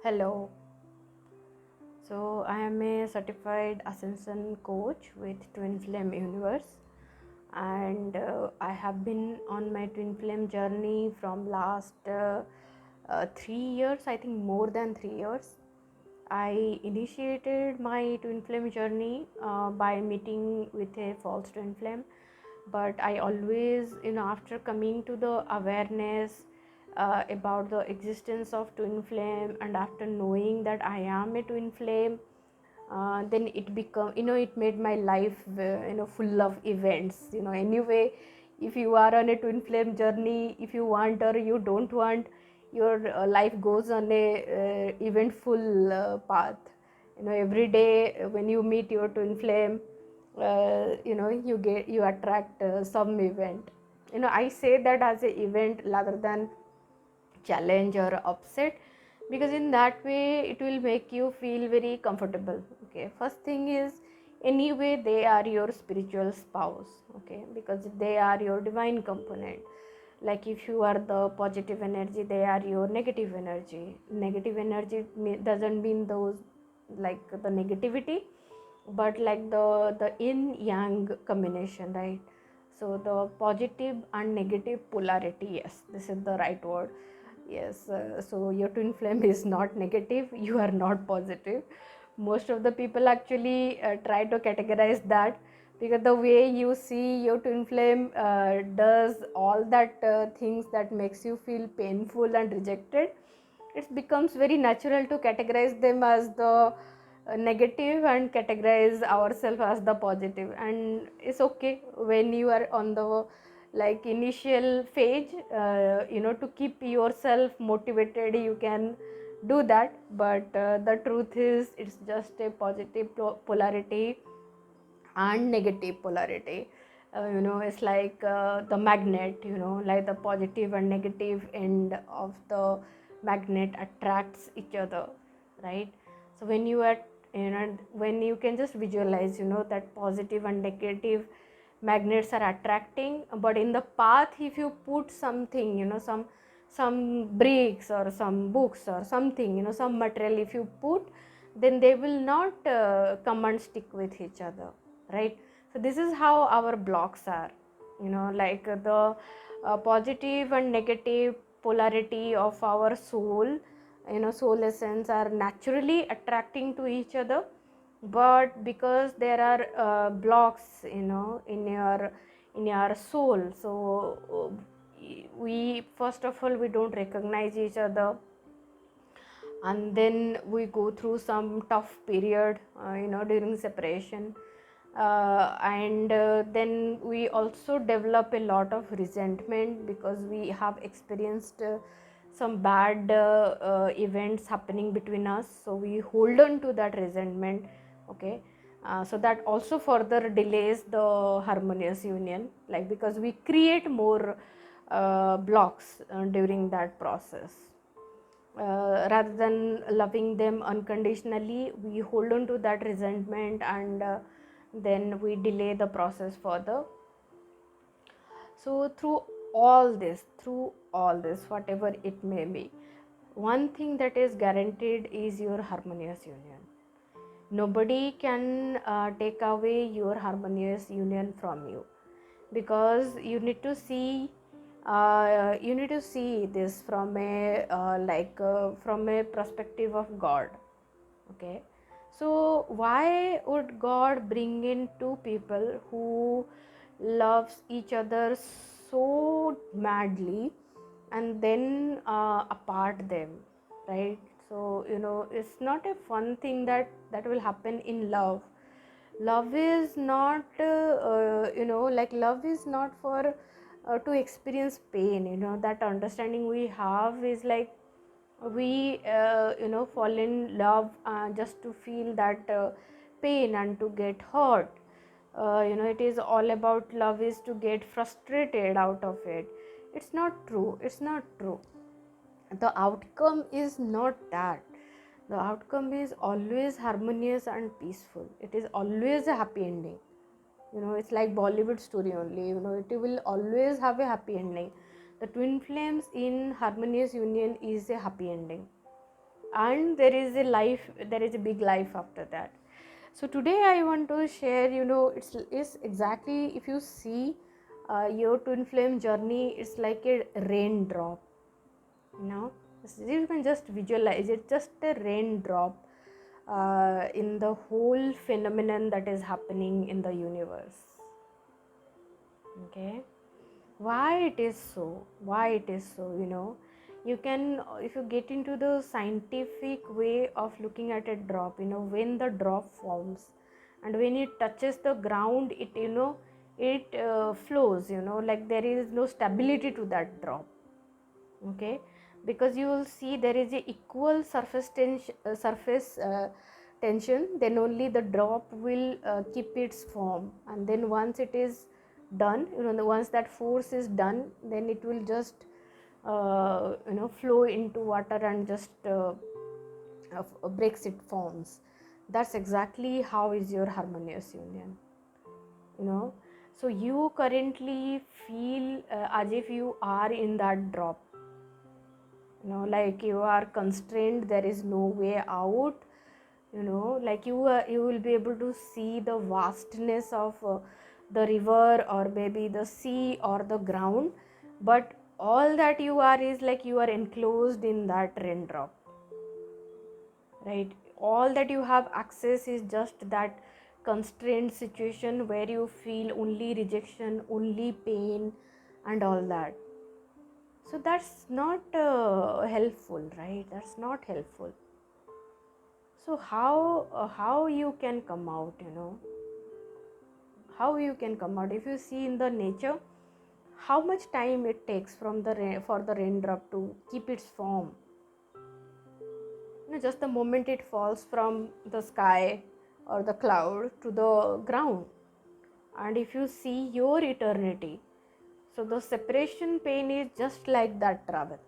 Hello. So I am a certified ascension coach with Twin Flame Universe, and I have been on my Twin Flame journey from last 3 years. I think more than 3 years. I initiated my Twin Flame journey by meeting with a false Twin Flame, but I always, after coming to the awareness about the existence of twin flame, and after knowing that I am a twin flame, then it become, it made my life full of events. Anyway, if you are on a twin flame journey, if you want or you don't want, your life goes on a eventful path. Every day when you meet your twin flame, you attract some event. I say that as a event rather than challenge or upset, because in that way it will make you feel very comfortable. Okay, first thing is, anyway they are your spiritual spouse. Okay, because they are your divine component. Like if you are the positive energy, they are your negative energy. Negative energy doesn't mean those, like the negativity, but like the yin yang combination, right? So the positive and negative polarity, yes, this is the right word. Yes, so your twin flame is not negative, you are not positive. Most of the people actually try to categorize that, because the way you see your twin flame does all that things that makes you feel painful and rejected, it becomes very natural to categorize them as the negative and categorize ourselves as the positive. And it's okay when you are on the like initial phase, to keep yourself motivated, you can do that. But the truth is, it's just a positive polarity and negative polarity. It's like the magnet, like the positive and negative end of the magnet attracts each other, right? So when you are, when you can just visualize, that positive and negative magnets are attracting, but in the path if you put something, some bricks or some books or something, some material if you put, then they will not come and stick with each other, right? So this is how our blocks are, like the positive and negative polarity of our soul, soul essence are naturally attracting to each other. But because there are blocks, in your soul, so we, first of all, we don't recognize each other, and then we go through some tough period, during separation, and then we also develop a lot of resentment, because we have experienced some bad events happening between us, so we hold on to that resentment. Okay, so that also further delays the harmonious union, like because we create more blocks during that process. Rather than loving them unconditionally, we hold on to that resentment, and then we delay the process further. So through all this, whatever it may be, one thing that is guaranteed is your harmonious union. Nobody can take away your harmonious union from you, because you need to see this from a from a perspective of God. Okay, so why would God bring in two people who loves each other so madly, and then apart them, right? So it's not a fun thing that will happen in love. Love is not like love is not for to experience pain. That understanding we have is like, we fall in love just to feel that pain and to get hurt. It is all about love is to get frustrated out of it. It's not true. The outcome is not that. The outcome is always harmonious and peaceful. It is always a happy ending. It's like Bollywood story only. It will always have a happy ending. The twin flames in harmonious union is a happy ending. and there is a life, there is a big life after that. So today I want to share, it's exactly, if you see your twin flame journey, it's like a raindrop. You can just visualize it, just a raindrop in the whole phenomenon that is happening in the universe. Okay, why it is so, you can, if you get into the scientific way of looking at a drop, when the drop forms and when it touches the ground, it flows, like there is no stability to that drop. Okay, because you will see there is a equal surface tension, then only the drop will keep its form, and then once it is done, once that force is done, then it will just flow into water and just breaks its forms. That's exactly how is your harmonious union. So you currently feel as if you are in that drop, like you are constrained, there is no way out, like you will be able to see the vastness of the river or maybe the sea or the ground, but all that you are is like you are enclosed in that raindrop, right? All that you have access is just that constrained situation where you feel only rejection, only pain and all that. So that's not helpful, right? That's not helpful. So how you can come out, how you can come out? If you see in the nature, how much time it takes from the for the raindrop to keep its form. Just the moment it falls from the sky or the cloud to the ground. And if you see your eternity, so the separation pain is just like that travel.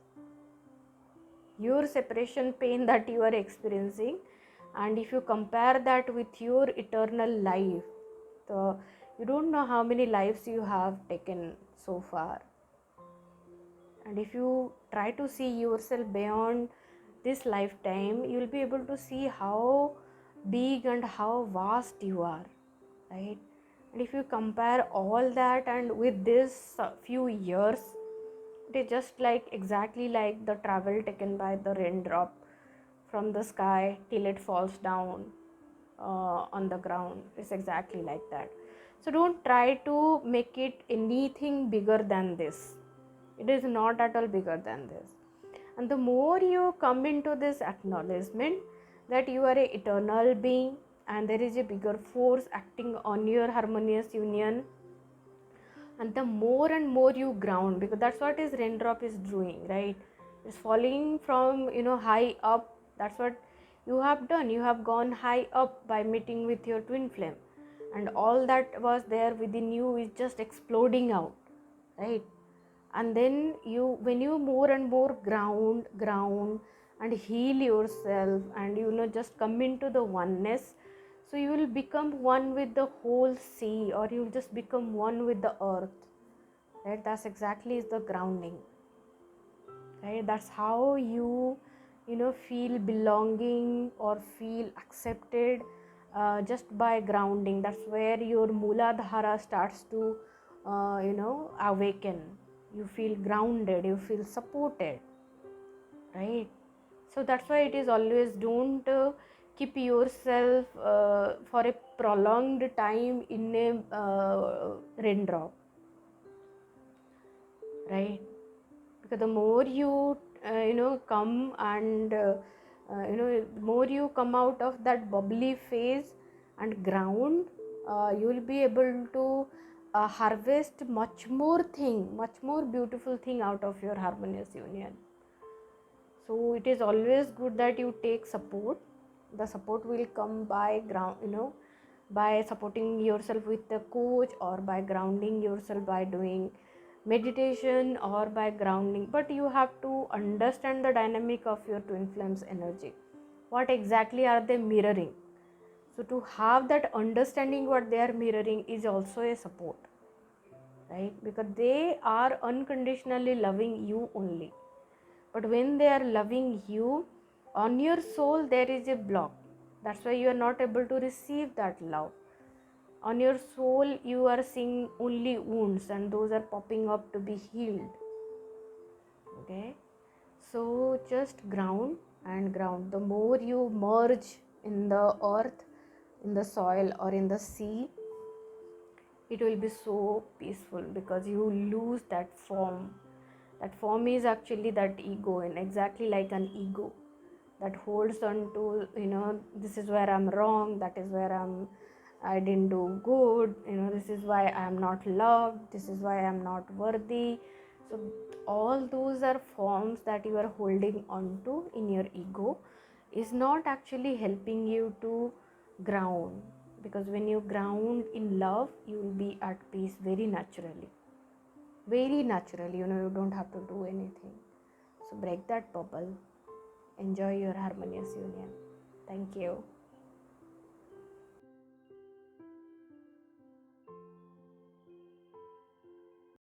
Your separation pain that you are experiencing, and if you compare that with your eternal life, the you don't know how many lives you have taken so far. And if you try to see yourself beyond this lifetime, you will be able to see how big and how vast you are, right? And if you compare all that and with this few years, it is just like exactly like the travel taken by the raindrop from the sky till it falls down on the ground. It's exactly like that. So don't try to make it anything bigger than this. It is not at all bigger than this. And the more you come into this acknowledgement that you are an eternal being and there is a bigger force acting on your harmonious union, and the more and more you ground, because that's what is raindrop is doing, right? It's falling from high up. That's what you have done. You have gone high up by meeting with your twin flame, and all that was there within you is just exploding out, right? And then when you more and more ground and heal yourself, and just come into the oneness, so you will become one with the whole sea, or you will just become one with the earth, right? That's exactly is the grounding, right? That's how you feel belonging or feel accepted, just by grounding. That's where your Mooladhara starts to awaken. You feel grounded, you feel supported, right? So that's why it is always, don't keep yourself for a prolonged time in a raindrop, right? Because the more you come and the more you come out of that bubbly phase and ground, you will be able to harvest much more beautiful thing out of your harmonious union. So it is always good that you take support. The support will come by ground, by supporting yourself with a coach, or by grounding yourself by doing meditation, or by grounding. But you have to understand the dynamic of your twin flames energy. What exactly are they mirroring? So to have that understanding what they are mirroring is also a support, right? Because they are unconditionally loving you only. But when they are loving you, On your soul there is a block, that's why you are not able to receive that love. On your soul you are seeing only wounds, and those are popping up to be healed. Okay, so just ground and ground. The more you merge in the earth, in the soil, or in the sea, it will be so peaceful, because you lose that form. That form is actually that ego, and exactly like an ego that holds on to, this is where I'm wrong, that is where I didn't do good, this is why I'm not loved, this is why I'm not worthy. So all those are forms that you are holding on to in your ego, is not actually helping you to ground. Because when you ground in love, you will be at peace very naturally. Very naturally, you don't have to do anything. So break that bubble. Enjoy your harmonious union. Thank you.